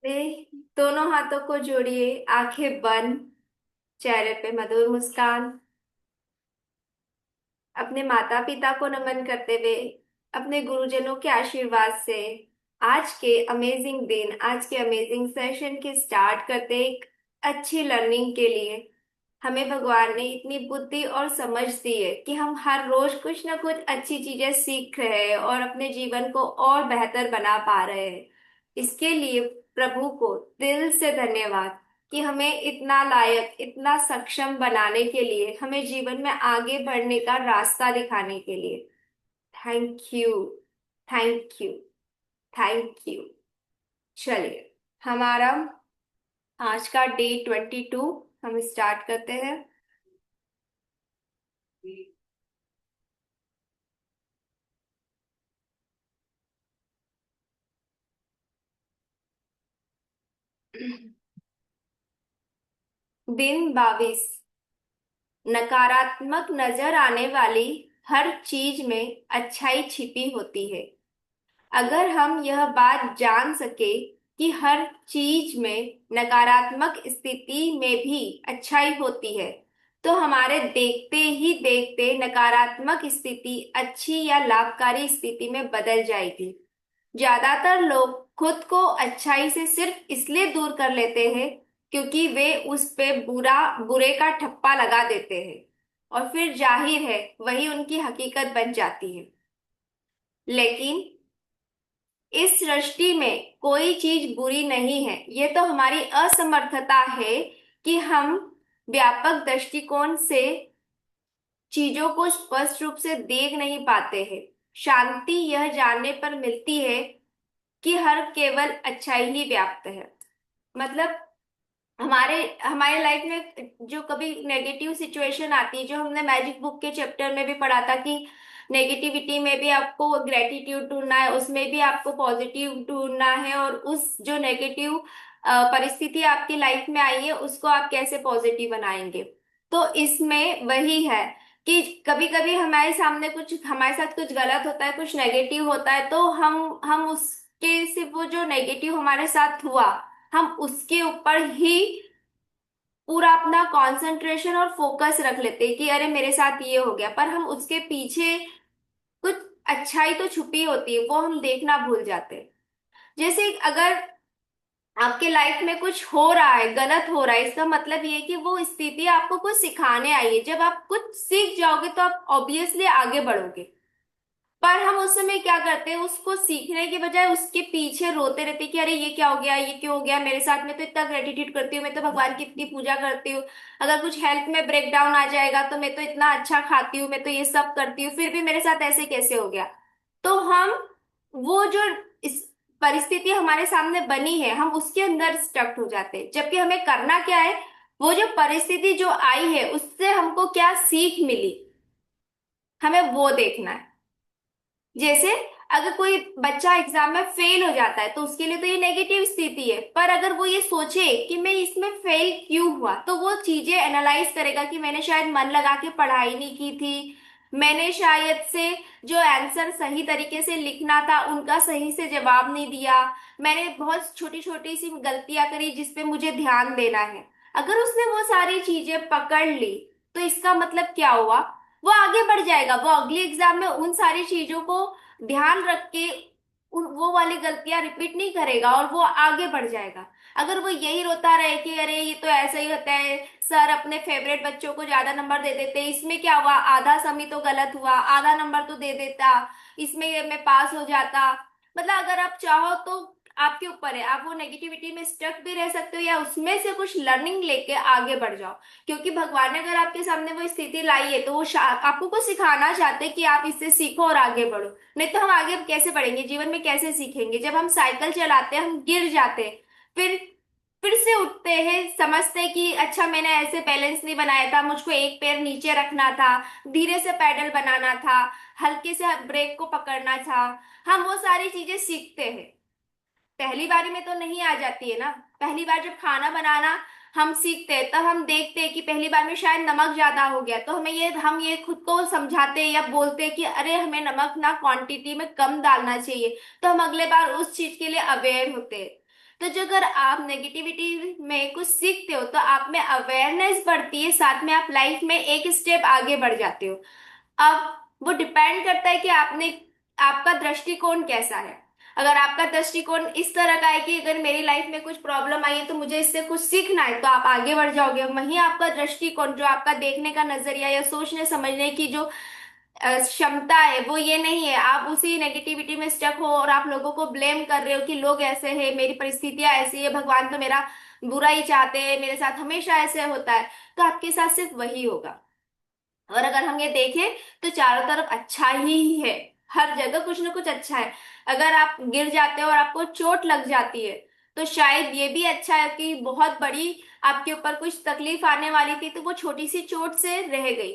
दोनों हाथों को जोड़िए, आंखें बंद, चेहरे पे मधुर मुस्कान, अपने माता पिता को नमन करते हुए, अपने गुरुजनों के आशीर्वाद से आज के अमेजिंग सेशन के स्टार्ट करते हैं। एक अच्छी लर्निंग के लिए हमें भगवान ने इतनी बुद्धि और समझ दी है कि हम हर रोज कुछ ना कुछ अच्छी चीजें सीख रहे हैं और अपने जीवन को और बेहतर बना पा रहे हैं। इसके लिए प्रभु को दिल से धन्यवाद कि हमें इतना लायक, इतना सक्षम बनाने के लिए, हमें जीवन में आगे बढ़ने का रास्ता दिखाने के लिए। Thank you, thank you, thank you. चलिए, हमारा आज का डे 22 हम स्टार्ट करते हैं। दिन 22। नकारात्मक नजर आने वाली हर चीज में अच्छाई छिपी होती है। अगर हम यह बात जान सके कि हर चीज में नकारात्मक स्थिति में भी अच्छाई होती है, तो हमारे देखते ही देखते नकारात्मक स्थिति अच्छी या लाभकारी स्थिति में बदल जाएगी। ज्यादातर लोग खुद को अच्छाई से सिर्फ इसलिए दूर कर लेते हैं क्योंकि वे उस पे बुरे का ठप्पा लगा देते हैं, और फिर जाहिर है वही उनकी हकीकत बन जाती है। लेकिन इस सृष्टि में कोई चीज बुरी नहीं है, ये तो हमारी असमर्थता है कि हम व्यापक दृष्टिकोण से चीजों को स्पष्ट रूप से देख नहीं पाते हैं। शांति यह जानने पर मिलती है कि हर केवल अच्छाई ही व्याप्त है। मतलब हमारे हमारे लाइफ में जो कभी नेगेटिव सिचुएशन आती है, जो हमने मैजिक बुक के चैप्टर में भी पढ़ा था कि नेगेटिविटी में भी आपको ग्रेटिट्यूड ढूंढना है, उसमें भी आपको पॉजिटिव ढूंढना है, और उस जो नेगेटिव परिस्थिति आपकी लाइफ में आई है उसको आप कैसे पॉजिटिव बनाएंगे। तो इसमें वही है कि कभी कभी हमारे साथ कुछ गलत होता है, कुछ नेगेटिव होता है, तो हम उसके सिर्फ वो जो नेगेटिव हमारे साथ हुआ, हम उसके ऊपर ही पूरा अपना कंसंट्रेशन और फोकस रख लेते हैं कि अरे मेरे साथ ये हो गया, पर हम उसके पीछे कुछ अच्छाई तो छुपी होती है, वो हम देखना भूल जाते हैं। जैसे अगर आपके लाइफ में कुछ हो रहा है, गलत हो रहा है, इसका मतलब ये है कि वो स्थिति आपको कुछ सिखाने आई है। जब आप कुछ सीख जाओगे तो आप ऑब्वियसली आगे बढ़ोगे। पर हम उस समय क्या करते हैं, उसको सीखने के बजाय उसके पीछे रोते रहते हैं कि अरे ये क्या हो गया, ये क्यों हो गया मेरे साथ, में तो इतना ग्रेटिट्यूड करती हूँ, मैं तो भगवान की इतनी पूजा करती हूँ, अगर कुछ हेल्थ में ब्रेक डाउन आ जाएगा तो मैं तो इतना अच्छा खाती हूँ, मैं तो ये सब करती हूँ, फिर भी मेरे साथ ऐसे कैसे हो गया। तो हम वो जो इस परिस्थिति हमारे सामने बनी है, हम उसके अंदर स्टक हो जाते हैं, जबकि हमें करना क्या है, वो जो परिस्थिति जो आई है उससे हमको क्या सीख मिली, हमें वो देखना है। जैसे अगर कोई बच्चा एग्जाम में फेल हो जाता है तो उसके लिए तो ये नेगेटिव स्थिति है, पर अगर वो ये सोचे कि मैं इसमें फेल क्यों हुआ, तो वो चीजें एनालाइज करेगा कि मैंने शायद मन लगा के पढ़ाई नहीं की थी, मैंने शायद से जो आंसर सही तरीके से लिखना था उनका सही से जवाब नहीं दिया, मैंने बहुत छोटी छोटी सी गलतियां करी जिस पे मुझे ध्यान देना है। अगर उसने वो सारी चीजें पकड़ ली, तो इसका मतलब क्या हुआ, वो आगे बढ़ जाएगा, वो अगले एग्जाम में उन सारी चीजों को ध्यान रख के वो वाली गलतियां रिपीट नहीं करेगा और वो आगे बढ़ जाएगा। अगर वो यही रोता रहे कि अरे ये तो ऐसा ही होता है, सर अपने फेवरेट बच्चों को ज्यादा नंबर दे देते, इसमें क्या हुआ, आधा समय तो गलत हुआ, आधा नंबर तो दे देता, इसमें मैं पास हो जाता। मतलब अगर आप चाहो तो आपके ऊपर है, आप वो नेगेटिविटी में स्टक भी रह सकते हो या उसमें से कुछ लर्निंग लेके आगे बढ़ जाओ। क्योंकि भगवान ने अगर आपके सामने वो स्थिति लाई है तो वो आपको कुछ सिखाना चाहते हैं कि आप इससे सीखो और आगे बढ़ो। नहीं तो हम आगे कैसे बढ़ेंगे, जीवन में कैसे सीखेंगे। जब हम साइकिल चलाते हैं हम गिर जाते हैं, फिर फिर से उठते हैं, समझते हैं कि अच्छा मैंने ऐसे बैलेंस नहीं बनाया था, मुझको एक पैर नीचे रखना था, धीरे से पैडल बनाना था, हल्के से ब्रेक को पकड़ना था। हम वो सारी चीजें सीखते हैं, पहली बारी में तो नहीं आ जाती है ना। पहली बार जब खाना बनाना हम सीखते हैं तब हम देखते हैं कि पहली बार में शायद नमक ज्यादा हो गया, तो हम ये खुद को समझाते हैं या बोलते हैं कि अरे हमें नमक ना क्वांटिटी में कम डालना चाहिए, तो हम अगले बार उस चीज के लिए अवेयर होते हैं। तो जो अगर आप नेगेटिविटी में कुछ सीखते हो तो आप में अवेयरनेस बढ़ती है, साथ में आप लाइफ में एक स्टेप आगे बढ़ जाते हो। अब वो डिपेंड करता है कि आपने आपका दृष्टिकोण कैसा है। अगर आपका दृष्टिकोण इस तरह का है कि अगर मेरी लाइफ में कुछ प्रॉब्लम आई है तो मुझे इससे कुछ सीखना है, तो आप आगे बढ़ जाओगे। वहीं आपका दृष्टिकोण, जो आपका देखने का नजरिया या सोचने समझने की जो क्षमता है, वो ये नहीं है, आप उसी नेगेटिविटी में स्टक हो और आप लोगों को ब्लेम कर रहे हो कि लोग ऐसे हैं, मेरी परिस्थितियां ऐसी है, भगवान तो मेरा बुरा ही चाहते हैं, मेरे साथ हमेशा ऐसे होता है, तो आपके साथ सिर्फ वही होगा। और अगर हम ये देखें तो चारों तरफ अच्छा ही है, हर जगह कुछ ना कुछ अच्छा है। अगर आप गिर जाते हो और आपको चोट लग जाती है तो शायद ये भी अच्छा है कि बहुत बड़ी आपके ऊपर कुछ तकलीफ आने वाली थी तो वो छोटी सी चोट से रह गई।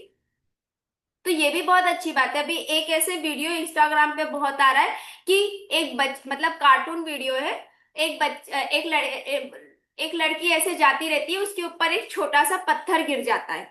तो ये भी बहुत अच्छी बात है। अभी एक ऐसे वीडियो इंस्टाग्राम पे बहुत आ रहा है कि एक मतलब कार्टून वीडियो है। एक लड़की ऐसे जाती रहती है, उसके ऊपर एक छोटा सा पत्थर गिर जाता है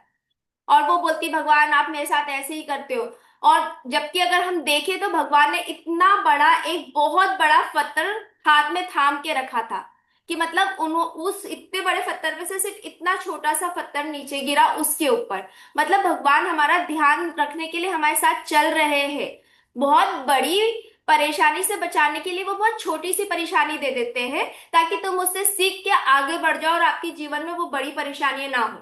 और वो बोलती, भगवान आप मेरे साथ ऐसे ही करते हो। और जबकि अगर हम देखें तो भगवान ने इतना बड़ा, एक बहुत बड़ा पत्थर हाथ में थाम के रखा था कि मतलब उन उस इतने बड़े पत्थर में से सिर्फ इतना छोटा सा पत्थर नीचे गिरा उसके ऊपर। मतलब भगवान हमारा ध्यान रखने के लिए हमारे साथ चल रहे हैं। बहुत बड़ी परेशानी से बचाने के लिए वो बहुत छोटी सी परेशानी दे देते हैं ताकि तुम उससे सीख के आगे बढ़ जाओ और आपके जीवन में वो बड़ी परेशानियां ना हो।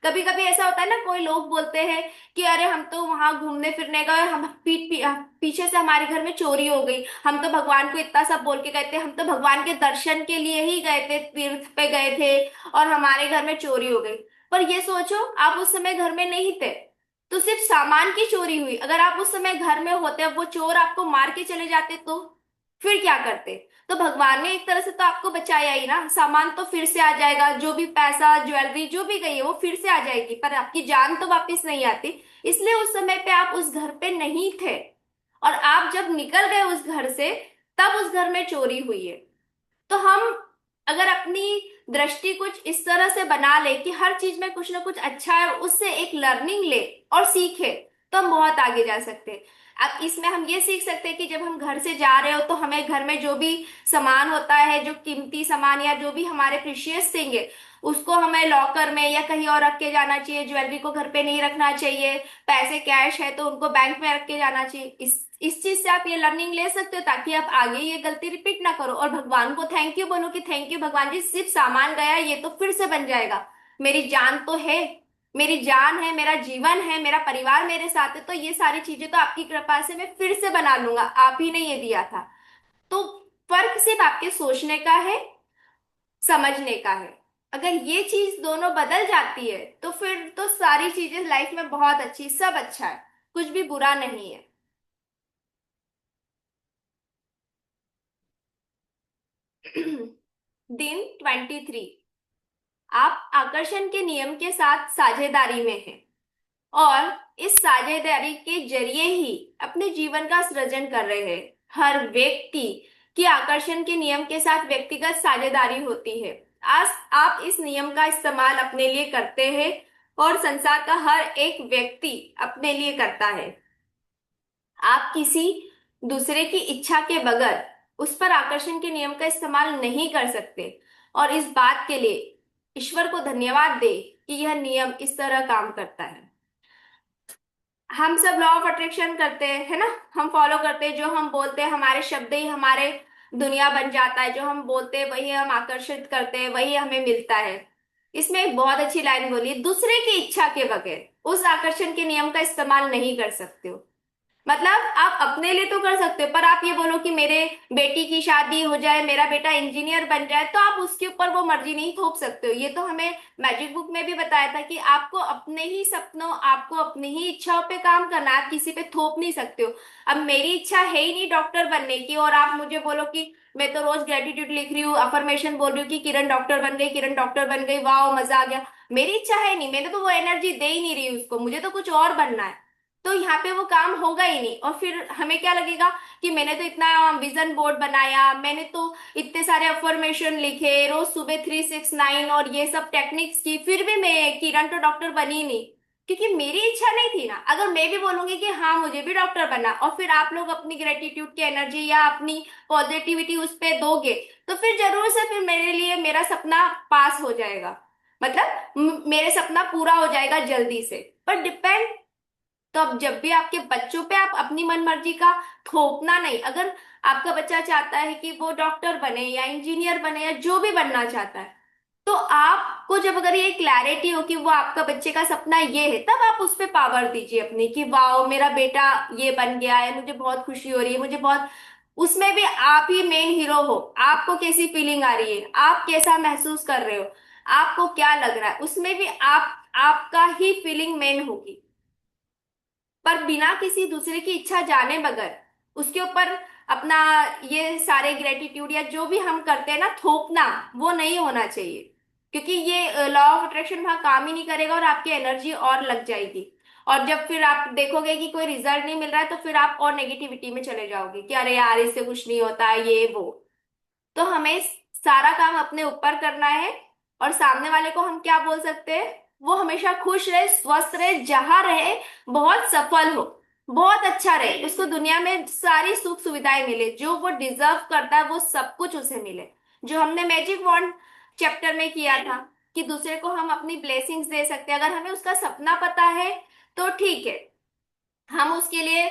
कभी कभी ऐसा होता है ना, कोई लोग बोलते हैं कि अरे हम तो वहां घूमने फिरने गए, हम पीछे से हमारे घर में चोरी हो गई, हम तो भगवान को इतना सब बोल के गए थे, हम तो भगवान के दर्शन के लिए ही गए थे, तीर्थ पे गए थे और हमारे घर में चोरी हो गई। पर ये सोचो, आप उस समय घर में नहीं थे, तो सिर्फ सामान की चोरी हुई। अगर आप उस समय घर में होते, वो चोर आपको मार के चले जाते तो फिर क्या करते? तो भगवान ने एक तरह से तो आपको बचाया ही ना, सामान तो फिर से आ जाएगा, जो भी पैसा ज्वेलरी जो भी गई है वो फिर से आ जाएगी, पर आपकी जान तो वापस नहीं आती। इसलिए उस समय पे आप उस घर पे नहीं थे, और आप जब निकल गए उस घर से तब उस घर में चोरी हुई है। तो हम अगर अपनी दृष्टि कुछ इस तरह से बना ले कि हर चीज में कुछ ना कुछ अच्छा है और उससे एक लर्निंग ले और सीखे, तो हम बहुत आगे जा सकते हैं। अब इसमें हम ये सीख सकते हैं कि जब हम घर से जा रहे हो तो हमें घर में जो भी सामान होता है, जो कीमती सामान या जो भी हमारे प्रीशियस थिंग है, उसको हमें लॉकर में या कहीं और रख के जाना चाहिए। ज्वेलरी को घर पे नहीं रखना चाहिए, पैसे कैश है तो उनको बैंक में रख के जाना चाहिए। इस चीज से आप ये लर्निंग ले सकते हो ताकि आप आगे ये गलती रिपीट ना करो, और भगवान को थैंक यू बोलो कि थैंक यू भगवान जी, सिर्फ सामान गया ये तो फिर से बन जाएगा, मेरी जान तो है, मेरी जान है, मेरा जीवन है, मेरा परिवार मेरे साथ है, तो ये सारी चीजें तो आपकी कृपा से मैं फिर से बना लूंगा, आप ही ने ये दिया था। तो फर्क सिर्फ आपके सोचने का है, समझने का है। अगर ये चीज दोनों बदल जाती है तो फिर तो सारी चीजें लाइफ में बहुत अच्छी, सब अच्छा है, कुछ भी बुरा नहीं है। दिन 23। आप आकर्षण के नियम के साथ साझेदारी में हैं और इस साझेदारी के जरिए ही अपने जीवन का सृजन कर रहे हैं। हर व्यक्ति की आकर्षण के नियम के साथ व्यक्तिगत साझेदारी होती है। आज आप इस नियम का इस्तेमाल अपने लिए करते हैं और संसार का हर एक व्यक्ति अपने लिए करता है। आप किसी दूसरे की इच्छा के बगैर उस पर आकर्षण के नियम का इस्तेमाल नहीं कर सकते, और इस बात के लिए ईश्वर को धन्यवाद दे कि यह नियम इस तरह काम करता है। हम सब लॉ ऑफ अट्रैक्शन करते हैं, है ना? हम फॉलो करते हैं, जो हम बोलते हैं हमारे शब्द ही हमारे दुनिया बन जाता है, जो हम बोलते हैं वही हम आकर्षित करते हैं, वही हमें मिलता है। इसमें एक बहुत अच्छी लाइन बोली, दूसरे की इच्छा के बगैर उस आकर्षण के नियम का इस्तेमाल नहीं कर सकते हो। मतलब आप अपने लिए तो कर सकते हो, पर आप ये बोलो कि मेरे बेटी की शादी हो जाए, मेरा बेटा इंजीनियर बन जाए, तो आप उसके ऊपर वो मर्जी नहीं थोप सकते हो। ये तो हमें मैजिक बुक में भी बताया था कि आपको अपने ही सपनों, आपको अपनी ही इच्छाओं पे काम करना है, आप किसी पे थोप नहीं सकते हो। अब मेरी इच्छा है ही नहीं डॉक्टर बनने की, और आप मुझे बोलो कि मैं तो रोज ग्रेटिट्यूड लिख रही हूँ, अफर्मेशन बोल रही हूँ कि किरण डॉक्टर बन गई, किरण डॉक्टर बन गई, वाह मजा आ गया। मेरी इच्छा है नहीं, मैंने तो वो एनर्जी दे ही नहीं रही उसको, मुझे तो कुछ और बनना है, तो यहाँ पे वो काम होगा ही नहीं। और फिर हमें क्या लगेगा कि मैंने तो इतना विजन बोर्ड बनाया, मैंने तो इतने सारे अफर्मेशन लिखे, रोज सुबह 3 6 9 और ये सब टेक्निक्स की, फिर भी मैं किरण तो डॉक्टर बनी नहीं। क्योंकि मेरी इच्छा नहीं थी ना। अगर मैं भी बोलूंगी कि हाँ मुझे भी डॉक्टर बनना, और फिर आप लोग अपनी ग्रेटिट्यूड की एनर्जी या अपनी पॉजिटिविटी उस पे दोगे, तो फिर जरूर से फिर मेरे लिए मेरा सपना पास हो जाएगा, मतलब मेरे सपना पूरा हो जाएगा जल्दी से। पर डिपेंड, तो अब जब भी आपके बच्चों पे आप अपनी मन मर्जी का थोपना नहीं। अगर आपका बच्चा चाहता है कि वो डॉक्टर बने या इंजीनियर बने या जो भी बनना चाहता है, तो आपको जब अगर ये क्लैरिटी हो कि वो आपका बच्चे का सपना ये है, तब आप उस पे पावर दीजिए अपनी कि वाओ मेरा बेटा ये बन गया है, मुझे बहुत खुशी हो रही है, मुझे बहुत। उसमें भी आप ही मेन हीरो हो। आपको कैसी फीलिंग आ रही है, आप कैसा महसूस कर रहे हो, आपको क्या लग रहा है, उसमें भी आपका ही फीलिंग मेन होगी। पर बिना किसी दूसरे की इच्छा जाने बगैर उसके ऊपर अपना ये सारे ग्रेटिट्यूड या जो भी हम करते हैं ना थोपना, वो नहीं होना चाहिए। क्योंकि ये लॉ ऑफ अट्रैक्शन वहां काम ही नहीं करेगा और आपकी एनर्जी और लग जाएगी। और जब फिर आप देखोगे कि कोई रिजल्ट नहीं मिल रहा है, तो फिर आप और नेगेटिविटी में चले जाओगे कि अरे यार इससे कुछ नहीं होता ये वो। तो हमें सारा काम अपने ऊपर करना है। और सामने वाले को हम क्या बोल सकते हैं, वो हमेशा खुश रहे, स्वस्थ रहे, जहां रहे बहुत सफल हो, बहुत अच्छा रहे, उसको दुनिया में सारी सुख सुविधाएं मिले, जो वो डिजर्व करता है वो सब कुछ उसे मिले। जो हमने मैजिक वॉन्ड चैप्टर में किया था कि दूसरे को हम अपनी ब्लेसिंग्स दे सकते हैं। अगर हमें उसका सपना पता है तो ठीक है, हम उसके लिए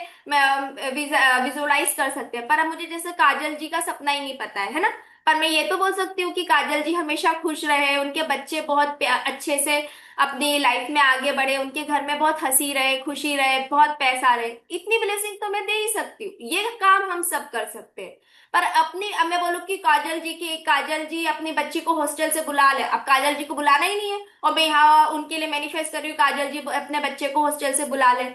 विजुअलाइज कर सकते हैं। पर अब मुझे जैसे काजल जी का सपना ही नहीं पता है ना। पर मैं ये तो बोल सकती हूँ कि काजल जी हमेशा खुश रहे, उनके बच्चे बहुत अच्छे से अपनी लाइफ में आगे बढ़े, उनके घर में बहुत हंसी रहे, खुशी रहे, बहुत पैसा रहे। इतनी ब्लेसिंग तो मैं दे ही सकती हूँ, ये काम हम सब कर सकते हैं। पर अपनी, अब मैं बोलूँ कि काजल जी अपनी बच्ची को हॉस्टल से बुला ले, अब काजल जी को बुलाना ही नहीं है और मैं यहाँ उनके लिए मैनिफेस्ट कर रही हूँ काजल जी अपने बच्चे को हॉस्टल से बुला ले,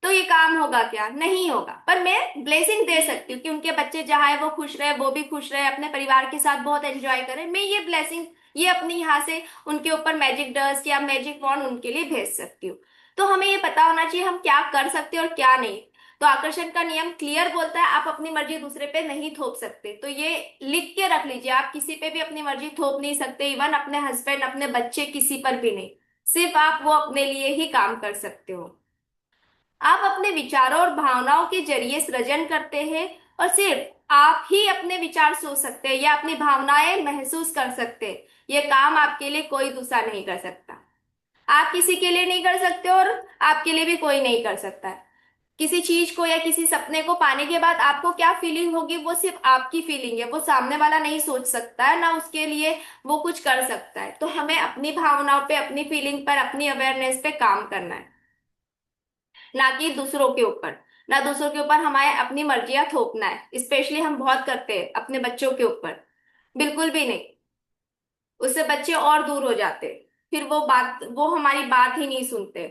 तो ये काम होगा क्या? नहीं होगा। पर मैं ब्लेसिंग दे सकती हूँ कि उनके बच्चे जहाँ है वो खुश रहे, वो भी खुश रहे, अपने परिवार के साथ बहुत एंजॉय करें। मैं ये ब्लेसिंग, ये अपनी यहाँ से उनके ऊपर मैजिक डस्ट या मैजिक वॉन्ड उनके लिए भेज सकती हूँ। तो हमें ये पता होना चाहिए हम क्या कर सकते हैं और क्या नहीं। तो आकर्षण का नियम क्लियर बोलता है आप अपनी मर्जी दूसरे पे नहीं थोप सकते। तो ये लिख के रख लीजिए, आप किसी पे भी अपनी मर्जी थोप नहीं सकते, इवन अपने हस्बैंड, अपने बच्चे, किसी पर भी नहीं। सिर्फ आप वो अपने लिए ही काम कर सकते हो। आप अपने विचारों और भावनाओं के जरिए सृजन करते हैं, और सिर्फ आप ही अपने विचार सोच सकते हैं या अपनी भावनाएं महसूस कर सकते हैं। यह काम आपके लिए कोई दूसरा नहीं कर सकता। आप किसी के लिए नहीं कर सकते और आपके लिए भी कोई नहीं कर सकता है। किसी चीज को या किसी सपने को पाने के बाद आपको क्या फीलिंग होगी, वो सिर्फ आपकी फीलिंग है, वो सामने वाला नहीं सोच सकता है ना, उसके लिए वो कुछ कर सकता है। तो हमें अपनी भावनाओं पे, अपनी फीलिंग पर, अपनी अवेयरनेस पे काम करना है, ना कि दूसरों के ऊपर। ना दूसरों के ऊपर हमारे अपनी मर्जियां थोपना है, स्पेशली हम बहुत करते हैं अपने बच्चों के ऊपर। बिल्कुल भी नहीं, उससे बच्चे और दूर हो जाते, फिर वो हमारी बात ही नहीं सुनते।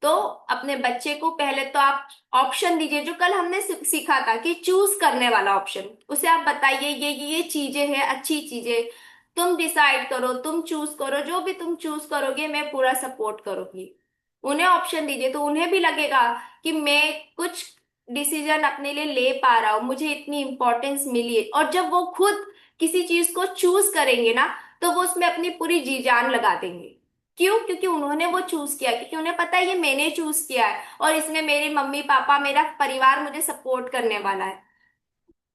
तो अपने बच्चे को पहले तो आप ऑप्शन दीजिए, जो कल हमने सीखा था कि चूज करने वाला ऑप्शन, उसे आप बताइए ये चीजें हैं, अच्छी चीजें, तुम डिसाइड करो, तुम चूज करो, जो भी तुम चूज करोगे मैं पूरा सपोर्ट करूंगी। उन्हें ऑप्शन दीजिए तो उन्हें भी लगेगा कि मैं कुछ डिसीजन अपने लिए ले पा रहा हूँ, मुझे इतनी इंपॉर्टेंस मिली है। और जब वो खुद किसी चीज को चूज करेंगे ना, तो वो उसमें अपनी पूरी जी जान लगा देंगे। क्यों? क्योंकि उन्होंने वो चूज किया, क्योंकि उन्हें पता है ये मैंने चूज किया है और इसमें मेरे मम्मी पापा, मेरा परिवार मुझे सपोर्ट करने वाला है।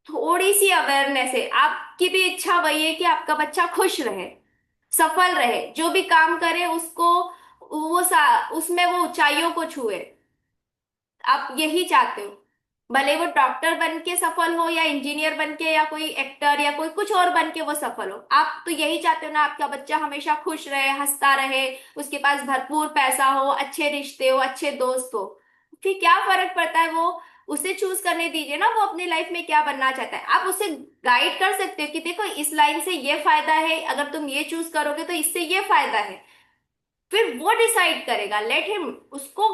थोड़ी सी अवेयरनेस है, आपकी भी इच्छा वही है कि आपका बच्चा खुश रहे, सफल रहे, जो भी काम करे उसको उसमें वो ऊंचाइयों को छुए। आप यही चाहते हो, भले वो डॉक्टर बन के सफल हो या इंजीनियर बन के या कोई एक्टर या कोई कुछ और बन के वो सफल हो। आप तो यही चाहते हो ना, आपका बच्चा हमेशा खुश रहे, हंसता रहे, उसके पास भरपूर पैसा हो, अच्छे रिश्ते हो, अच्छे दोस्त हो। फिर क्या फर्क पड़ता है, वो उसे चूज करने दीजिए ना, वो अपनी लाइफ में क्या बनना चाहता है। आप उसे गाइड कर सकते हो कि देखो इस लाइन से ये फायदा है, अगर तुम ये चूज करोगे तो इससे ये फायदा है। फिर वो डिसाइड करेगा, लेट हिम, उसको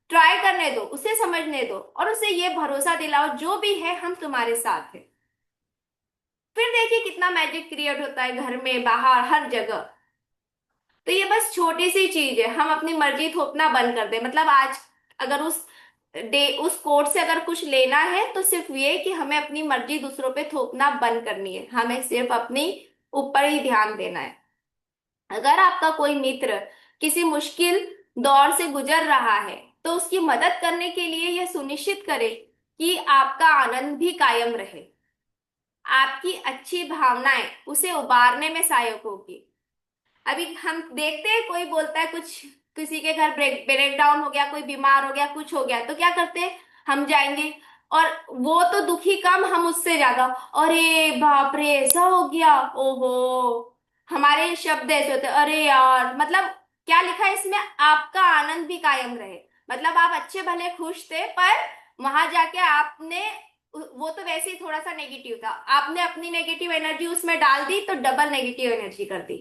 ट्राई करने दो, उसे समझने दो, और उसे ये भरोसा दिलाओ जो भी है हम तुम्हारे साथ हैं। फिर देखिए कितना मैजिक क्रिएट होता है, घर में, बाहर, हर जगह। तो ये बस छोटी सी चीज है, हम अपनी मर्जी थोपना बंद कर दें। मतलब आज अगर उस कोर्ट से अगर कुछ लेना है तो सिर्फ ये कि हमें अपनी मर्जी दूसरों पे थोपना बंद करनी है, हमें सिर्फ अपनी ऊपर ही ध्यान देना है। अगर आपका कोई मित्र किसी मुश्किल दौर से गुजर रहा है, तो उसकी मदद करने के लिए यह सुनिश्चित करें कि आपका आनंद भी कायम रहे। आपकी अच्छी भावनाएं उसे उबारने में सहायक होगी। अभी हम देखते हैं, कोई बोलता है कुछ, किसी के घर ब्रेक ब्रेक डाउन हो गया, कोई बीमार हो गया, कुछ हो गया, तो क्या करते हैं, हम जाएंगे। और वो तो दुखी कम, हम उससे ज्यादा, अरे बाप रे ऐसा हो गया, ओहो। हमारे शब्द ऐसे होते हैं, अरे यार, मतलब क्या लिखा है इसमें, आपका आनंद भी कायम रहे। मतलब आप अच्छे भले खुश थे, पर वहां जाके आपने, वो तो वैसे ही थोड़ा सा नेगेटिव था, आपने अपनी नेगेटिव एनर्जी उसमें डाल दी तो डबल नेगेटिव एनर्जी कर दी।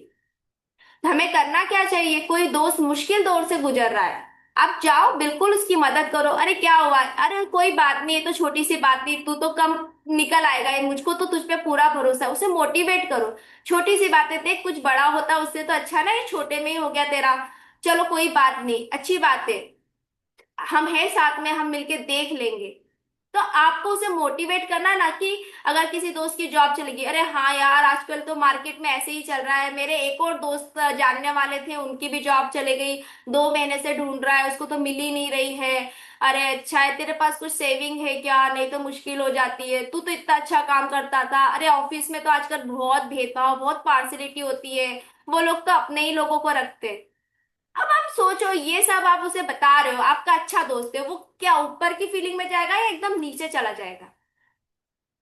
तो हमें करना क्या चाहिए, कोई दोस्त मुश्किल दौर से गुजर रहा है, आप जाओ बिल्कुल उसकी मदद करो। अरे क्या हुआ, अरे कोई बात नहीं, ये तो छोटी सी बात नहीं, तू तो कम निकल आएगा, ये मुझको तो तुझ पे पूरा भरोसा है, उसे मोटिवेट करो। छोटी सी बातें देख, कुछ बड़ा होता उससे तो अच्छा ना, ये छोटे में ही हो गया तेरा। चलो कोई बात नहीं, अच्छी बात है, हम हैं साथ में, हम मिलके देख लेंगे। तो आपको उसे मोटिवेट करना, ना कि अगर किसी दोस्त की जॉब चलेगी, अरे हाँ यार आजकल तो मार्केट में ऐसे ही चल रहा है, मेरे एक और दोस्त जानने वाले थे, उनकी भी जॉब चले गई, 2 महीने से ढूंढ रहा है, उसको तो मिल ही नहीं रही है। अरे अच्छा है, तेरे पास कुछ सेविंग है क्या, नहीं तो मुश्किल हो जाती है, तू तो इतना अच्छा काम करता था। अरे ऑफिस में तो आजकल बहुत भेदभाव, बहुत पार्सिलिटी होती है, वो लोग तो अपने ही लोगों को रखते हैं। अब आप सोचो, ये सब आप उसे बता रहे हो, आपका अच्छा दोस्त है, वो क्या ऊपर की फीलिंग में जाएगा या एकदम नीचे चला जाएगा।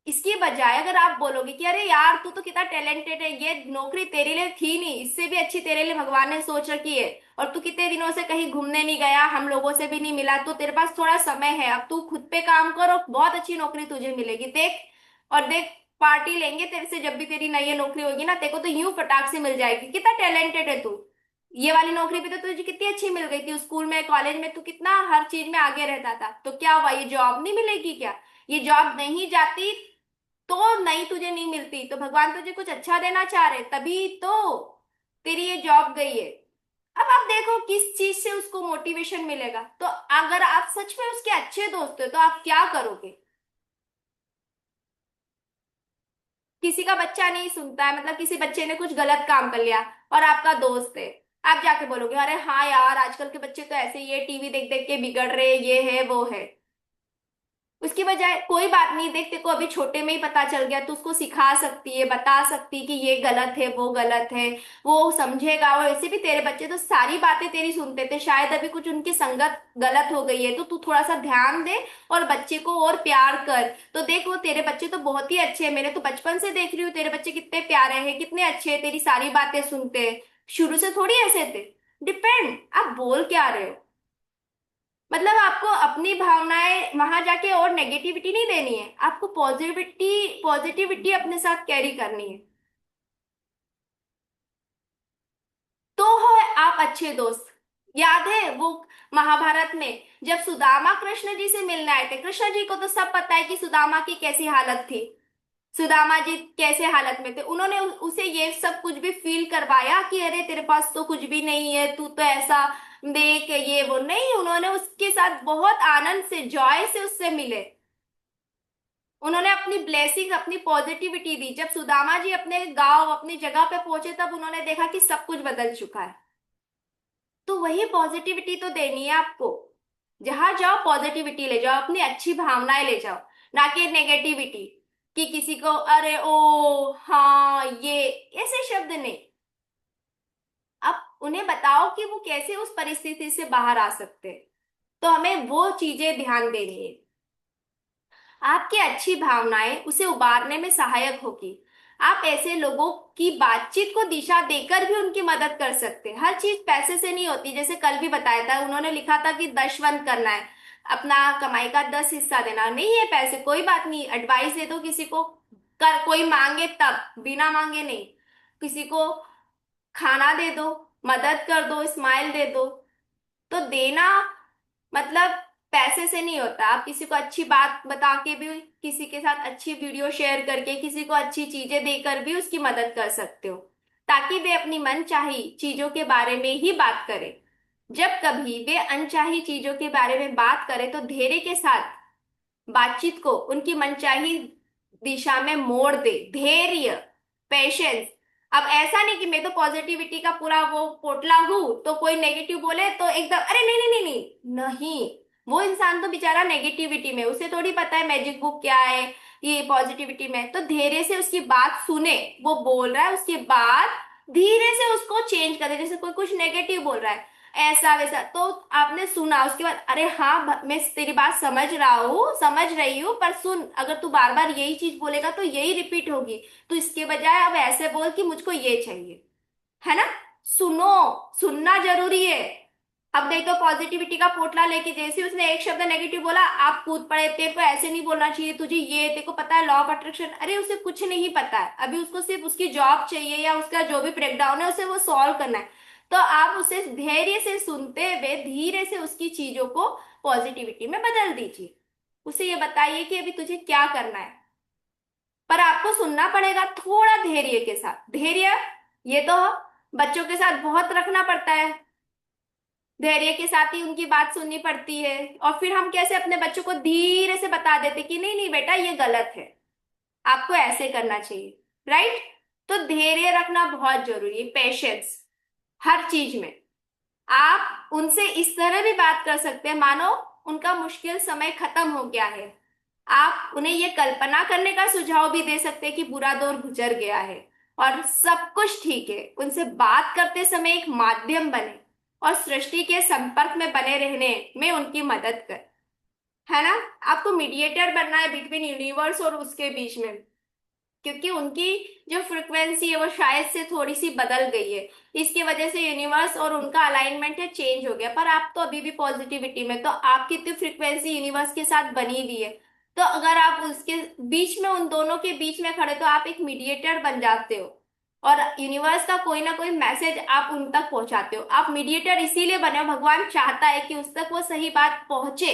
इसकी बजाय अगर आप बोलोगे कि अरे यार तू तो कितना टैलेंटेड है, ये नौकरी तेरे लिए थी नहीं, इससे भी अच्छी तेरे लिए भगवान ने सोच रखी है, और तू कितने दिनों से कहीं घूमने नहीं गया, हम लोगों से भी नहीं मिला, तो तेरे पास थोड़ा समय है, अब तू खुद पे काम कर और बहुत अच्छी नौकरी तुझे मिलेगी, देख। और देख, पार्टी लेंगे तेरे से जब भी तेरी नई नौकरी होगी ना, तेरे को तो यूं फटाक से मिल जाएगी, कितना टैलेंटेड है तू। ये वाली नौकरी भी तो तुझे कितनी अच्छी मिल गई थी, स्कूल में कॉलेज में तू कितना हर चीज में आगे रहता था, तो क्या हुआ, ये जॉब नहीं मिलेगी क्या। ये जॉब नहीं जाती तो नहीं, तुझे नहीं मिलती तो भगवान तुझे कुछ अच्छा देना चाह रहे, तभी तो तेरी ये जॉब गई है। अब आप देखो किस चीज से उसको मोटिवेशन मिलेगा। तो अगर आप सच में उसके अच्छे दोस्त हो तो आप क्या करोगे। किसी का बच्चा नहीं सुनता है, मतलब किसी बच्चे ने कुछ गलत काम कर लिया और आपका दोस्त है, आप जाके बोलोगे अरे हाँ यार आजकल के बच्चे तो ऐसे ही है, टीवी देख देख के बिगड़ रहे, ये है वो है। उसकी बजाय कोई बात नहीं, देख तेरे को अभी छोटे में ही पता चल गया, तू उसको सिखा सकती है, बता सकती है कि ये गलत है वो गलत है, वो समझेगा। और ऐसे भी तेरे बच्चे तो सारी बातें तेरी सुनते थे, शायद अभी कुछ उनकी संगत गलत हो गई है, तो तू थोड़ा सा ध्यान दे और बच्चे को और प्यार कर। तो देख वो तेरे बच्चे तो बहुत ही अच्छे हैं, मैंने तो बचपन से देख रही हूँ तेरे बच्चे कितने प्यारे हैं, कितने अच्छे हैं, तेरी सारी बातें सुनते हैं, शुरू से थोड़ी ऐसे थे। डिपेंड, आप बोल क्या रहे हो। मतलब आपको अपनी भावनाएं वहां जाके और नेगेटिविटी नहीं देनी है, आपको पॉजिटिविटी पॉजिटिविटी अपने साथ कैरी करनी है। तो हो आप अच्छे दोस्त। याद है वो महाभारत में जब सुदामा कृष्ण जी से मिलने आए थे, कृष्ण जी को तो सब पता है कि सुदामा की कैसी हालत थी, सुदामा जी कैसे हालत में थे, उन्होंने उसे ये सब कुछ भी फील करवाया कि अरे तेरे पास तो कुछ भी नहीं है, तू तो ऐसा देख ये वो नहीं, उन्होंने उसके साथ बहुत आनंद से जॉय से उससे मिले। उन्होंने अपनी ब्लेसिंग अपनी पॉजिटिविटी दी, जब सुदामा जी अपने गांव अपनी जगह पे पहुंचे तब उन्होंने देखा कि सब कुछ बदल चुका है। तो वही पॉजिटिविटी तो देनी है आपको, जहां जाओ पॉजिटिविटी ले जाओ, अपनी अच्छी भावनाएं ले जाओ, ना कि नेगेटिविटी, कि किसी को अरे ओ हाँ ये ऐसे शब्द नहीं। अब उन्हें बताओ कि वो कैसे उस परिस्थिति से बाहर आ सकते हैं, तो हमें वो चीजें ध्यान देनी है। आपकी अच्छी भावनाएं उसे उबारने में सहायक होगी। आप ऐसे लोगों की बातचीत को दिशा देकर भी उनकी मदद कर सकते हैं, हर चीज पैसे से नहीं होती, जैसे कल भी बताया था, उन्होंने लिखा था कि दशवंत करना है, अपना कमाई का 10 हिस्सा देना, नहीं है पैसे कोई बात नहीं, एडवाइस दे दो किसी को, कर कोई मांगे तब, बिना मांगे नहीं, किसी को खाना दे दो, मदद कर दो, स्माइल दे दो। तो देना मतलब पैसे से नहीं होता, आप किसी को अच्छी बात बता के भी, किसी के साथ अच्छी वीडियो शेयर करके, किसी को अच्छी चीजें देकर भी उसकी मदद कर सकते हो, ताकि वे अपनी मनचाही चीजों के बारे में ही बात करें। जब कभी वे अनचाही चीजों के बारे में बात करें तो धैर्य के साथ बातचीत को उनकी मनचाही दिशा में मोड़ दे, धैर्य, पेशेंस। अब ऐसा नहीं कि मैं तो पॉजिटिविटी का पूरा वो पोटला हूं, तो कोई नेगेटिव बोले तो एकदम अरे नहीं नहीं नहीं नहीं नहीं। वो इंसान तो बेचारा नेगेटिविटी में, उसे थोड़ी पता है मैजिक बुक क्या है, ये पॉजिटिविटी में। तो धैर्य से उसकी बात सुने, वो बोल रहा है उसके बाद धीरे से उसको चेंज कर दे। जैसे कोई कुछ नेगेटिव बोल रहा है ऐसा वैसा, तो आपने सुना, उसके बाद अरे हाँ मैं तेरी बात समझ रहा हूँ, समझ रही हूँ, पर सुन, अगर तू बार बार यही चीज बोलेगा तो यही रिपीट होगी, तो इसके बजाय अब ऐसे बोल कि मुझको ये चाहिए, है ना। सुनो, सुनना जरूरी है। अब नहीं तो पॉजिटिविटी का पोटला लेके जैसे ही उसने एक शब्द नेगेटिव बोला, आप कूद पड़े, तेरे को ऐसे नहीं बोलना चाहिए, तुझे ये, तेरे को पता है लॉ ऑफ अट्रैक्शन, अरे उसे कुछ नहीं पता है, अभी उसको सिर्फ उसकी जॉब चाहिए या उसका जो भी ब्रेकडाउन है उसे वो सॉल्व करना है। तो आप उसे धैर्य से सुनते हुए धीरे से उसकी चीजों को पॉजिटिविटी में बदल दीजिए। उसे ये बताइए कि अभी तुझे क्या करना है, पर आपको सुनना पड़ेगा थोड़ा धैर्य के साथ। धैर्य ये तो बच्चों के साथ बहुत रखना पड़ता है, धैर्य के साथ ही उनकी बात सुननी पड़ती है। और फिर हम कैसे अपने बच्चों को धीरे से बता देते कि नहीं नहीं बेटा ये गलत है, आपको ऐसे करना चाहिए, राइट। तो धैर्य रखना बहुत जरूरी है, पेशेंस हर चीज में। आप उनसे इस तरह भी बात कर सकते हैं मानो उनका मुश्किल समय खत्म हो गया है। आप उन्हें ये कल्पना करने का सुझाव भी दे सकते हैं कि बुरा दौर गुजर गया है और सब कुछ ठीक है। उनसे बात करते समय एक माध्यम बने और सृष्टि के संपर्क में बने रहने में उनकी मदद कर, है ना। आपको मीडिएटर बनना है बिटवीन यूनिवर्स और उसके बीच में, क्योंकि उनकी जो फ्रिक्वेंसी है वो शायद से थोड़ी सी बदल गई है, इसकी वजह से यूनिवर्स और उनका अलाइनमेंट है चेंज हो गया, पर आप तो अभी भी पॉजिटिविटी में, तो आपकी तो फ्रिक्वेंसी यूनिवर्स के साथ बनी हुई है। तो अगर आप उसके बीच में, उन दोनों के बीच में खड़े, तो आप एक मीडिएटर बन जाते हो और यूनिवर्स का कोई ना कोई मैसेज आप उन तक पहुंचाते हो। आप मीडिएटर इसीलिए बने हो, भगवान चाहता है कि उस तक वो सही बात पहुंचे,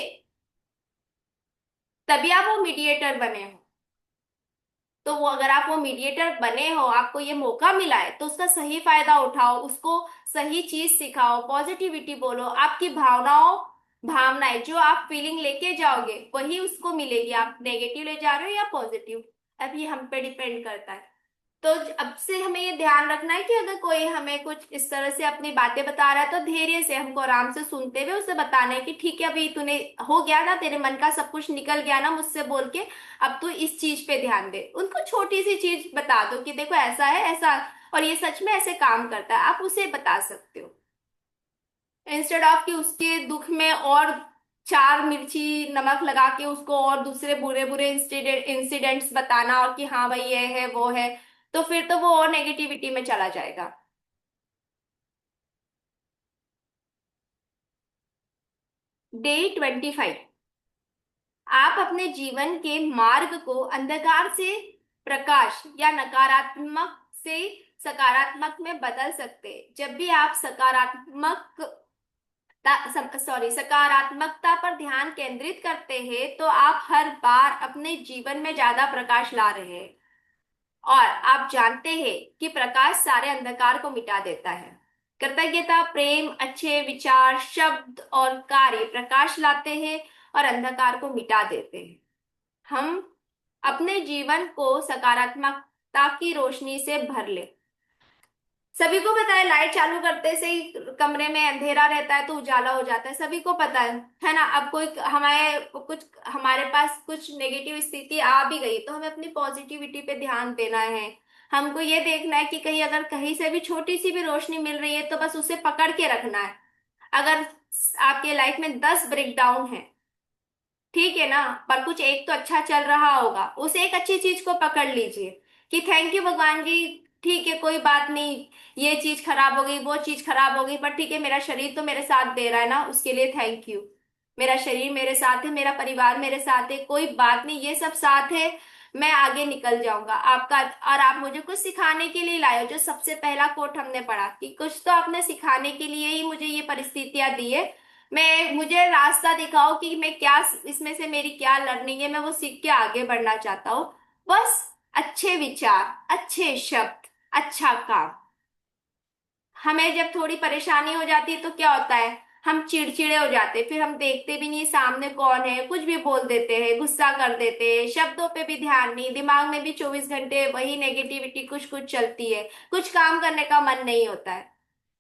तभी आप वो मीडिएटर बने हो। तो वो अगर आप वो मीडिएटर बने हो, आपको ये मौका मिला है, तो उसका सही फायदा उठाओ, उसको सही चीज सिखाओ, पॉजिटिविटी बोलो। आपकी भावनाओं, भावनाएं जो आप फीलिंग लेके जाओगे वही उसको मिलेगी। आप नेगेटिव ले जा रहे हो या पॉजिटिव, अब ये हम पे डिपेंड करता है। तो अब से हमें ये ध्यान रखना है कि अगर कोई हमें कुछ इस तरह से अपनी बातें बता रहा है तो धैर्य से हमको आराम से सुनते हुए उसे बताना है कि ठीक है अभी तूने, हो गया ना, तेरे मन का सब कुछ निकल गया ना मुझसे बोल के, अब तू इस चीज पे ध्यान दे। उनको छोटी सी चीज बता दो कि देखो ऐसा है ऐसा, और ये सच में ऐसे काम करता है, आप उसे बता सकते हो, इंस्टेड ऑफ कि उसके दुख में और चार मिर्ची नमक लगा के उसको और दूसरे बुरे बुरे इंसिडेंट्स बताना, और कि हाँ भाई ये है वो है, तो फिर तो वो और नेगेटिविटी में चला जाएगा। डे 25, आप अपने जीवन के मार्ग को अंधकार से प्रकाश या नकारात्मक से सकारात्मक में बदल सकते हैं। जब भी आप सकारात्मकता पर ध्यान केंद्रित करते हैं तो आप हर बार अपने जीवन में ज्यादा प्रकाश ला रहे हैं। और आप जानते हैं कि प्रकाश सारे अंधकार को मिटा देता है। कृतज्ञता, प्रेम, अच्छे विचार, शब्द और कार्य प्रकाश लाते हैं और अंधकार को मिटा देते हैं। हम अपने जीवन को सकारात्मकता की रोशनी से भर ले। सभी को पता है लाइट चालू करते से ही कमरे में अंधेरा रहता है तो उजाला हो जाता है, सभी को पता है ना। अब कोई हमारे कुछ, हमारे पास कुछ नेगेटिव स्थिति आ भी गई तो हमें अपनी पॉजिटिविटी पे ध्यान देना है। हमको ये देखना है कि कहीं अगर कहीं से भी छोटी सी भी रोशनी मिल रही है तो बस उसे पकड़ के रखना है। अगर आपके लाइफ में 10 ब्रेकडाउन है, ठीक है ना, पर कुछ एक तो अच्छा चल रहा होगा, उस एक अच्छी चीज को पकड़ लीजिए कि थैंक यू भगवान जी, ठीक है कोई बात नहीं, ये चीज खराब हो गई, वो चीज खराब हो गई, पर ठीक है मेरा शरीर तो मेरे साथ दे रहा है ना, उसके लिए थैंक यू। मेरा शरीर मेरे साथ है, मेरा परिवार मेरे साथ है, कोई बात नहीं, ये सब साथ है, मैं आगे निकल जाऊंगा आपका। और आप मुझे कुछ सिखाने के लिए लाए हो, जो सबसे पहला कोट हमने पढ़ा कि कुछ तो आपने सिखाने के लिए ही मुझे ये परिस्थितियां दी है, मैं, मुझे रास्ता दिखाओ कि मैं क्या, इसमें से मेरी क्या लर्निंग है, मैं वो सीख के आगे बढ़ना चाहता हूँ। बस अच्छे विचार, अच्छे शब्द, अच्छा काम। हमें जब थोड़ी परेशानी हो जाती है तो क्या होता है, हम चिड़चिड़े हो जाते हैं, फिर हम देखते भी नहीं सामने कौन है, कुछ भी बोल देते हैं, गुस्सा कर देते हैं, शब्दों पे भी ध्यान नहीं, दिमाग में भी 24 घंटे वही नेगेटिविटी कुछ कुछ चलती है, कुछ काम करने का मन नहीं होता है।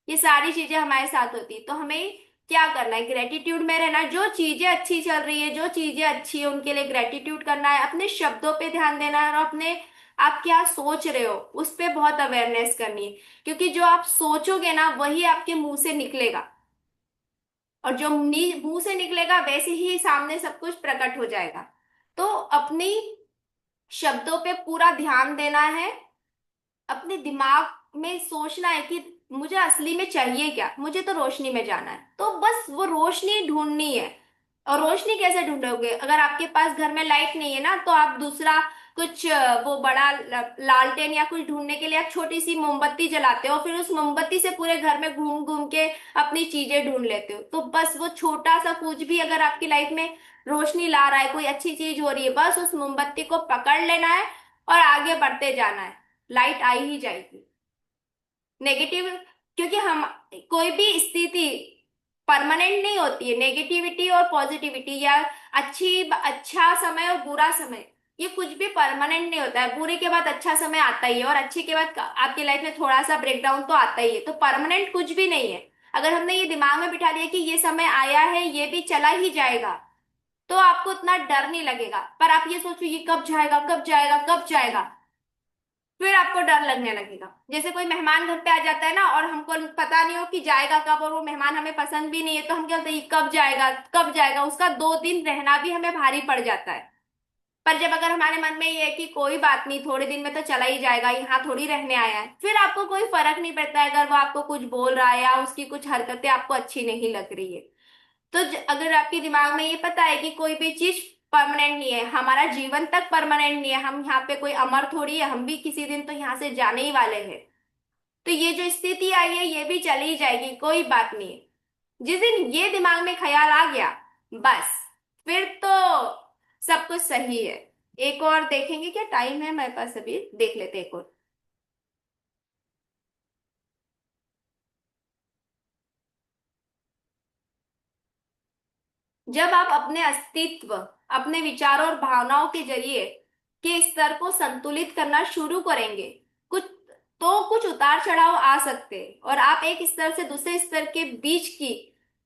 ये सारी चीजें हमारे साथ होती है, तो हमें क्या करना है, ग्रेटिट्यूड में रहना। जो चीजें अच्छी चल रही है, जो चीजें अच्छी है उनके लिए ग्रेटिट्यूड करना है, अपने शब्दों पे ध्यान देना है, और अपने आप क्या सोच रहे हो उस पे बहुत अवेयरनेस करनी है। क्योंकि जो आप सोचोगे ना वही आपके मुंह से निकलेगा, और जो मुंह से निकलेगा वैसे ही सामने सब कुछ प्रकट हो जाएगा। तो अपनी शब्दों पे पूरा ध्यान देना है, अपने दिमाग में सोचना है कि मुझे असली में चाहिए क्या, मुझे तो रोशनी में जाना है, तो बस वो रोशनी ढूंढनी है। और रोशनी कैसे ढूंढोगे, अगर आपके पास घर में लाइट नहीं है ना, तो आप दूसरा कुछ वो बड़ा लालटेन या कुछ ढूंढने के लिए आप छोटी सी मोमबत्ती जलाते हो, फिर उस मोमबत्ती से पूरे घर में घूम घूम के अपनी चीजें ढूंढ लेते हो। तो बस वो छोटा सा कुछ भी अगर आपकी लाइफ में रोशनी ला रहा है, कोई अच्छी चीज हो रही है, बस उस मोमबत्ती को पकड़ लेना है और आगे बढ़ते जाना है, लाइट आ ही जाएगी। नेगेटिव, क्योंकि हम, कोई भी स्थिति परमानेंट नहीं होती है, नेगेटिविटी और पॉजिटिविटी, या अच्छा समय और बुरा समय, ये कुछ भी परमानेंट नहीं होता है। बुरे के बाद अच्छा समय आता ही है, और अच्छे के बाद आपकी लाइफ में थोड़ा सा ब्रेकडाउन तो आता ही है, तो परमानेंट कुछ भी नहीं है। अगर हमने ये दिमाग में बिठा लिया कि ये समय आया है, ये भी चला ही जाएगा, तो आपको उतना डर नहीं लगेगा। पर आप ये सोचो ये कब जाएगा, कब जाएगा, कब जाएगा, फिर आपको डर लगने लगेगा। जैसे कोई मेहमान घर पे आ जाता है ना, और हमको पता नहीं हो कि जाएगा कब, और वो मेहमान हमें पसंद भी नहीं है, तो हम क्या बोलते हैं, "ये कब जाएगा, कब जाएगा"। उसका 2 दिन रहना भी हमें भारी पड़ जाता है। पर जब अगर हमारे मन में ये है कि कोई बात नहीं, थोड़े दिन में तो चला ही जाएगा, यहाँ थोड़ी रहने आया है, फिर आपको कोई फर्क नहीं पड़ता है अगर वो आपको कुछ बोल रहा है या उसकी कुछ हरकतें आपको अच्छी नहीं लग रही है। तो अगर आपके दिमाग में ये पता है कि कोई भी चीज परमानेंट नहीं है, हमारा जीवन तक परमानेंट नहीं है, हम यहाँ पे कोई अमर थोड़ी है, हम भी किसी दिन तो यहाँ से जाने ही वाले हैं, तो ये जो स्थिति आई है ये भी चली जाएगी, कोई बात नहीं है। जिस दिन ये दिमाग में ख्याल आ गया, बस फिर तो सब कुछ सही है। एक और देखेंगे, क्या टाइम है हमारे पास, अभी देख लेते हैं एक और। जब आप अपने अस्तित्व, अपने विचारों और भावनाओं के जरिए के स्तर को संतुलित करना शुरू करेंगे, कुछ कुछ उतार चढ़ाव आ सकते हैं, और आप एक स्तर से दूसरे स्तर के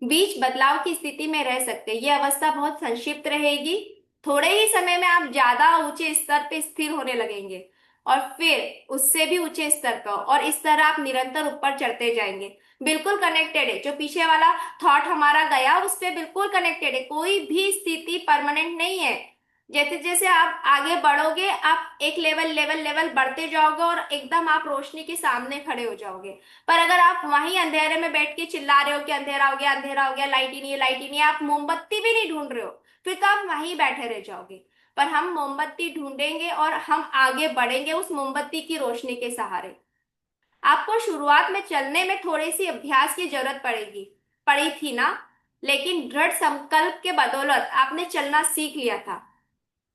बीच बदलाव की स्थिति में रह सकते हैं। यह अवस्था बहुत संक्षिप्त रहेगी, थोड़े ही समय में आप ज्यादा ऊंचे स्तर पे स्थिर होने लगेंगे, और फिर उससे भी ऊंचे स्तर पर, और इस तरह आप निरंतर ऊपर चढ़ते जाएंगे। बिल्कुल कनेक्टेड है, जो पीछे वाला थॉट हमारा गया उस पे बिल्कुल कनेक्टेड है, कोई भी स्थिति परमानेंट नहीं है। जैसे जैसे आप आगे बढ़ोगे, आप एक लेवल लेवल लेवल बढ़ते जाओगे, और एकदम आप रोशनी के सामने खड़े हो जाओगे। पर अगर आप वहीं अंधेरे में बैठ के चिल्ला रहे हो कि अंधेरा हो गया, अंधेरा हो गया, लाइट ही नहीं है, लाइट ही नहीं है, आप मोमबत्ती भी नहीं ढूंढ रहे हो, फिर तो आप वहीं बैठे रह जाओगे। पर हम मोमबत्ती ढूंढेंगे और हम आगे बढ़ेंगे उस मोमबत्ती की रोशनी के सहारे। आपको शुरुआत में चलने में थोड़ी सी अभ्यास की जरूरत पड़ी थी ना, लेकिन दृढ़ संकल्प के बदौलत आपने चलना सीख लिया था।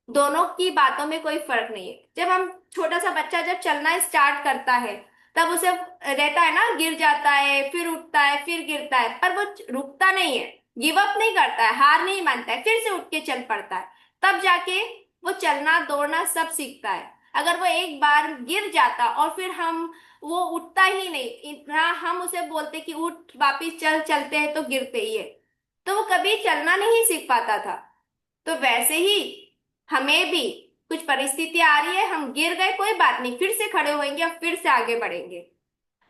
दोनों की बातों में कोई फर्क नहीं है। जब हम, छोटा सा बच्चा जब चलना स्टार्ट करता है, तब उसे रहता है ना, गिर जाता है, फिर उठता है, फिर गिरता है, पर वो रुकता नहीं है, गिव अप नहीं करता है, हार नहीं मानता है, फिर से उठ के चल पड़ता है। तब जाके वो चलना दौड़ना सब सीखता है। अगर वो एक बार गिर जाता और फिर वो उठता ही नहीं, इतना हम उसे बोलते कि उठ वापिस चल, चलते हैं, तो गिरते ही है, तो वो कभी चलना नहीं सीख पाता था। तो वैसे ही हमें भी कुछ परिस्थितियां आ रही है, हम गिर गए, कोई बात नहीं, फिर से खड़े होएंगे और फिर से आगे बढ़ेंगे,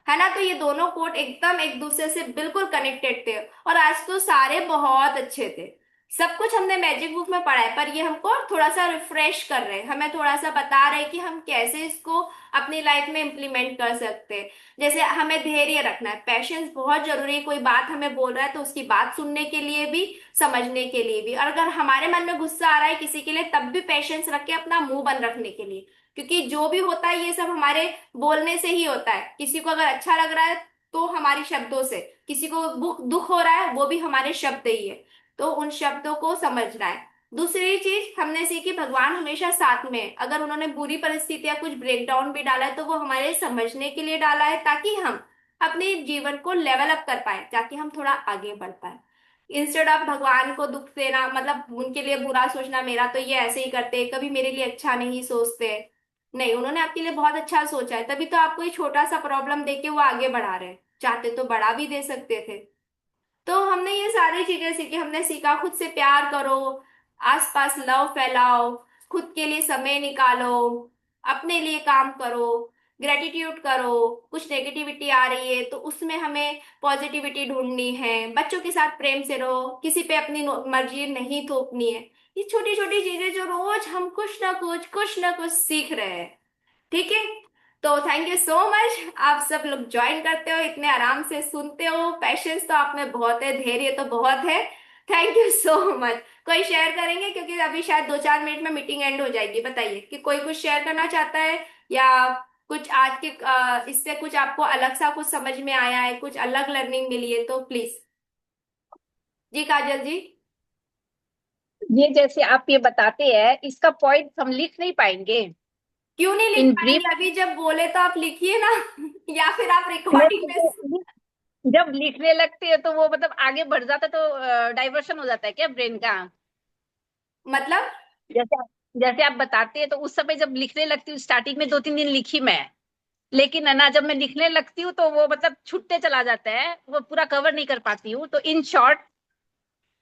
है ना। तो ये दोनों कोट एकदम एक दूसरे से बिल्कुल कनेक्टेड थे, और आज तो सारे बहुत अच्छे थे। सब कुछ हमने मैजिक बुक में पढ़ा है, पर ये हमको थोड़ा सा रिफ्रेश कर रहे हैं, हमें थोड़ा सा बता रहे हैं कि हम कैसे इसको अपनी लाइफ में इम्प्लीमेंट कर सकते हैं। जैसे हमें धैर्य रखना है, पेशेंस बहुत जरूरी है, कोई बात हमें बोल रहा है तो उसकी बात सुनने के लिए भी, समझने के लिए भी, और अगर हमारे मन में गुस्सा आ रहा है किसी के लिए, तब भी पेशेंस रख के अपना मुंह बंद रखने के लिए। क्योंकि जो भी होता है ये सब हमारे बोलने से ही होता है। किसी को अगर अच्छा लग रहा है तो हमारी शब्दों से, किसी को दुख हो रहा है वो भी हमारे शब्द ही है, तो उन शब्दों को समझना है। दूसरी चीज हमने सीखी, भगवान हमेशा साथ में है। अगर उन्होंने बुरी परिस्थिति या कुछ ब्रेकडाउन भी डाला है तो वो हमारे समझने के लिए डाला है, ताकि हम अपने जीवन को लेवल अप कर पाए, ताकि हम थोड़ा आगे बढ़ पाए। इंस्टेड ऑफ भगवान को दुख देना, मतलब उनके लिए बुरा सोचना, मेरा तो ये ऐसे ही करते, कभी मेरे लिए अच्छा नहीं सोचते। नहीं, उन्होंने आपके लिए बहुत अच्छा सोचा है, तभी तो आपको ये छोटा सा प्रॉब्लम देके वो आगे बढ़ा रहे हैं। चाहते तो बड़ा भी दे सकते थे। तो हमने ये सारी चीजें सीखी, हमने सीखा खुद से प्यार करो, आसपास लव फैलाओ, खुद के लिए समय निकालो, अपने लिए काम करो, ग्रेटिट्यूड करो। कुछ नेगेटिविटी आ रही है तो उसमें हमें पॉजिटिविटी ढूंढनी है, बच्चों के साथ प्रेम से रहो, किसी पे अपनी मर्जी नहीं थोपनी है। ये छोटी छोटी चीजें जो रोज हम कुछ ना कुछ सीख रहे हैं। ठीक है। तो थैंक यू सो मच, आप सब लोग ज्वाइन करते हो, इतने आराम से सुनते हो, पेशेंस तो आप में बहुत है, धैर्य तो बहुत है। Thank you so much. कोई शेयर करेंगे, क्योंकि अभी शायद 2-4 मिनट में मीटिंग एंड हो जाएगी। बताइए कि कोई कुछ शेयर करना चाहता है, या कुछ आज के इससे कुछ आपको अलग सा कुछ समझ में आया है, कुछ अलग लर्निंग मिली है तो प्लीज। जी काजल जी। ये जैसे आप ये बताते हैं, इसका पॉइंट हम लिख नहीं पाएंगे क्यों नहीं लिख इन ब्रीफ। पाएंगे, अभी जब बोले तो आप लिखिए ना। या फिर आप रिकॉर्डिंग में। नहीं, जब लिखने लगते हैं तो वो मतलब आगे बढ़ जाता है, तो डाइवर्शन हो जाता है क्या ब्रेन का? मतलब। जैसे जैसे आप बताते हैं, तो उस समय जब लिखने लगती हूँ, स्टार्टिंग में 2-3 दिन लिखी मैं, लेकिन है ना, जब मैं लिखने लगती हूँ तो वो मतलब छुट्टे चला जाता है, वो पूरा कवर नहीं कर पाती हूँ। तो इन शॉर्ट,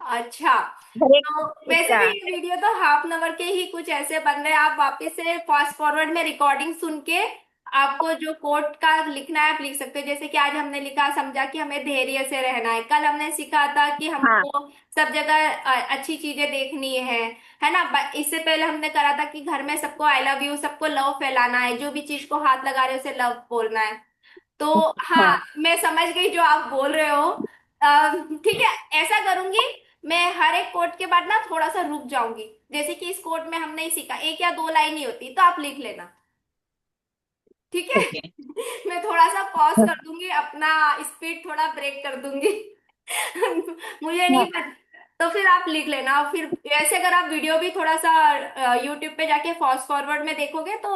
अच्छा। हर एक तो वैसे इसका। भी ये वीडियो तो हाफ एन आवर के ही कुछ ऐसे बन रहे हैं, आप वापस से फास्ट फॉरवर्ड में रिकॉर्डिंग सुन के आपको जो कोट का लिखना है आप लिख सकते हो। जैसे कि आज हमने लिखा, समझा कि हमें धैर्य से रहना है, कल हमने सीखा था कि हाँ हमको सब जगह अच्छी चीजें देखनी है ना। इससे पहले हमने करा था कि घर में सबको आई लव यू, सबको लव फैलाना है, जो भी चीज को हाथ लगा रहे हो उसे लव बोलना है। तो हाँ, हाँ। मैं समझ गई जो आप बोल रहे हो। ठीक है, ऐसा करूंगी। मैं हर एक कोट के बाद ना थोड़ा सा रुक जाऊंगी, जैसे कि इस कोट में हमने ही सीखा 1 या 2 लाइन ही होती, तो आप लिख लेना। ठीक है। ओके। मैं थोड़ा सा पॉज कर दूंगी, अपना स्पीड थोड़ा ब्रेक कर दूंगी। मुझे नहीं हाँ, पता। तो फिर आप लिख लेना, और फिर ऐसे अगर आप वीडियो भी थोड़ा सा यूट्यूब पे जाके फास्ट फॉरवर्ड में देखोगे तो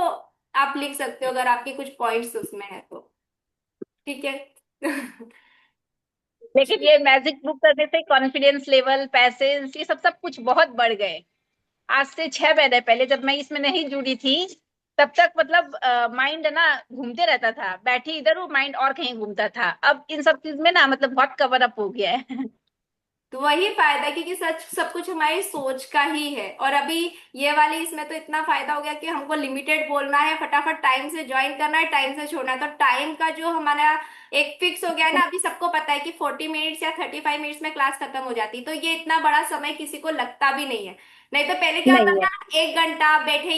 आप लिख सकते हो, अगर आपके कुछ पॉइंट्स उसमें है तो। ठीक है। लेकिन ये मैजिक बुक करने से कॉन्फिडेंस लेवल, पैसेंस, ये सब सब कुछ बहुत बढ़ गए। आज से 6 महीने पहले जब मैं इसमें नहीं जुड़ी थी, तब तक मतलब माइंड है ना घूमते रहता था, बैठी इधर हूँ, माइंड और कहीं घूमता था। अब इन सब चीज में ना मतलब बहुत कवर अप हो गया है। तो वही फायदा है, क्योंकि सच सब कुछ हमारी सोच का ही है। और अभी ये वाली इसमें तो इतना फायदा हो गया कि हमको लिमिटेड बोलना है, फटाफट टाइम से ज्वाइन करना है, टाइम से छोड़ना है। तो टाइम का जो हमारा एक फिक्स हो गया है ना, अभी सबको पता है कि 40 मिनट्स या 35 मिनट्स में क्लास खत्म हो जाती है। तो ये इतना बड़ा समय किसी को लगता भी नहीं है। नहीं तो पहले क्या होता नहीं है। था, 1 घंटा बैठे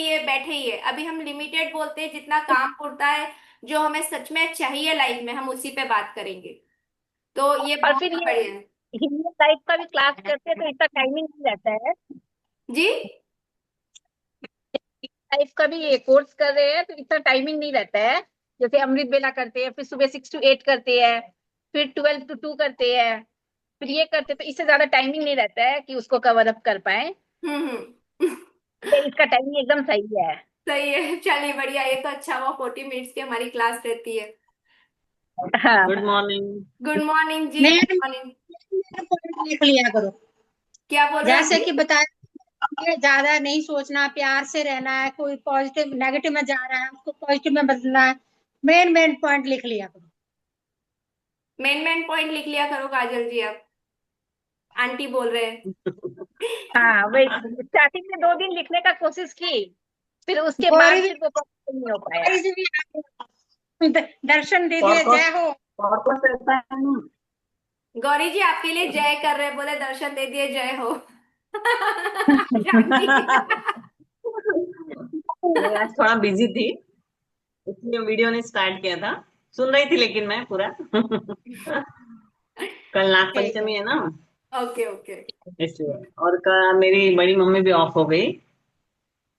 ही है। अभी हम लिमिटेड बोलते हैं, जितना काम होता है, जो हमें सच में चाहिए लाइफ में, हम उसी पे बात करेंगे। तो ये और फिर बहुत ये बढ़िया है। हिंदी टाइप का भी क्लास करते हैं तो इतना टाइमिंग नहीं रहता है। जी। टाइप का भी ये कोर्स कर रहे हैं तो इतना टाइमिंग नहीं रहता है। जैसे अमृत बेला करते हैं, फिर सुबह 6 to 8 करते हैं, फिर 12 to 2 करते हैं, फिर ये करते, तो इससे ज्यादा टाइमिंग नहीं रहता है कि उसको कवर अप कर पाए। हम्म। ये इसका टाइमिंग एकदम सही है। सही है, चलिए बढ़िया, ये तो अच्छा हुआ, 40 मिनट्स की हमारी क्लास रहती है। हाँ। Good morning. गुड मॉर्निंग जी, गुड मैम, मॉर्निंग। लिख लिया करो। क्या बोल रहे हैं जैसे जी? कि बताया, ज्यादा नहीं सोचना, प्यार से रहना है, कोई पॉजिटिव नेगेटिव में जा रहा है उसको पॉजिटिव में बदलना है। मेन मेन पॉइंट लिख लिया करो। मेन मेन पॉइंट लिख लिया करो काजल जी, अब आंटी बोल रहे हैं। हाँ, वही स्टार्टिंग में 2 दिन लिखने का कोशिश की, फिर उसके गौरी बाद भी फिर वो possible नहीं हो पाया। गौरी जी भी आ गई। दर्शन दे दिए, पर्पस जय हो। पर्पस ऐसा है ना। गौरी जी आपके लिए जय कर रहे हैं, बोले दर्शन दे दिए, जय हो। शांति। मैं आज थोड़ा बिजी थी, इसलिए वीडियो ने स्टार्ट किया था। सुन रही थी लेकिन मैं पूरा। कल नाग ठीक है। पंचमी है ना, ओके ओके। इसलिए। और कल मेरी बड़ी मम्मी भी ऑफ हो गई,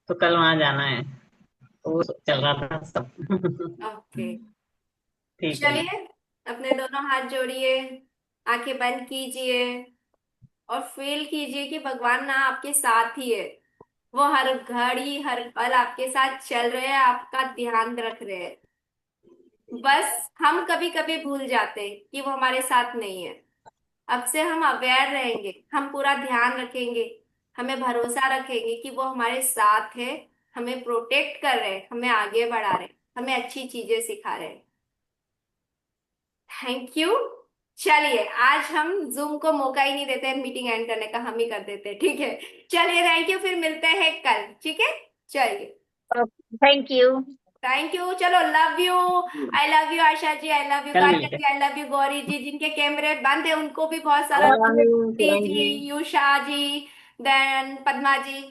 तो कल वहां जाना है, तो वो चल रहा था सब। ओके। ठीक है। चलिए, अपने दोनों हाथ जोड़िए, आंखें बंद कीजिए, और फील कीजिए कि भगवान ना आपके साथ ही है। वो हर घड़ी हर पल आपके साथ चल रहे हैं, आपका ध्यान रख रहे हैं। बस हम कभी कभी भूल जाते हैं कि वो हमारे साथ नहीं है। अब से हम अवेयर रहेंगे, हम पूरा ध्यान रखेंगे, हमें भरोसा रखेंगे कि वो हमारे साथ है, हमें प्रोटेक्ट कर रहे हैं, हमें आगे बढ़ा रहे हैं, हमें अच्छी चीजें सिखा रहे हैं। Thank you. चलिए, आज हम जूम को मौका ही नहीं देते हैं मीटिंग एंड करने का, हम ही कर देते हैं, ठीक है। चलिए, थैंक यू, फिर मिलते हैं कल, ठीक है। चलिए, थैंक यू। थैंक यू, चलो, love you. I love you Asha ji, I love you कल काजल मिलते ji, I love you Gauri ji, जिनके कैमरे बंद है उनको भी बहुत सारा हैं। love। लव यू जी किरण जी, जी। युषा जी, देन पद्मा जी।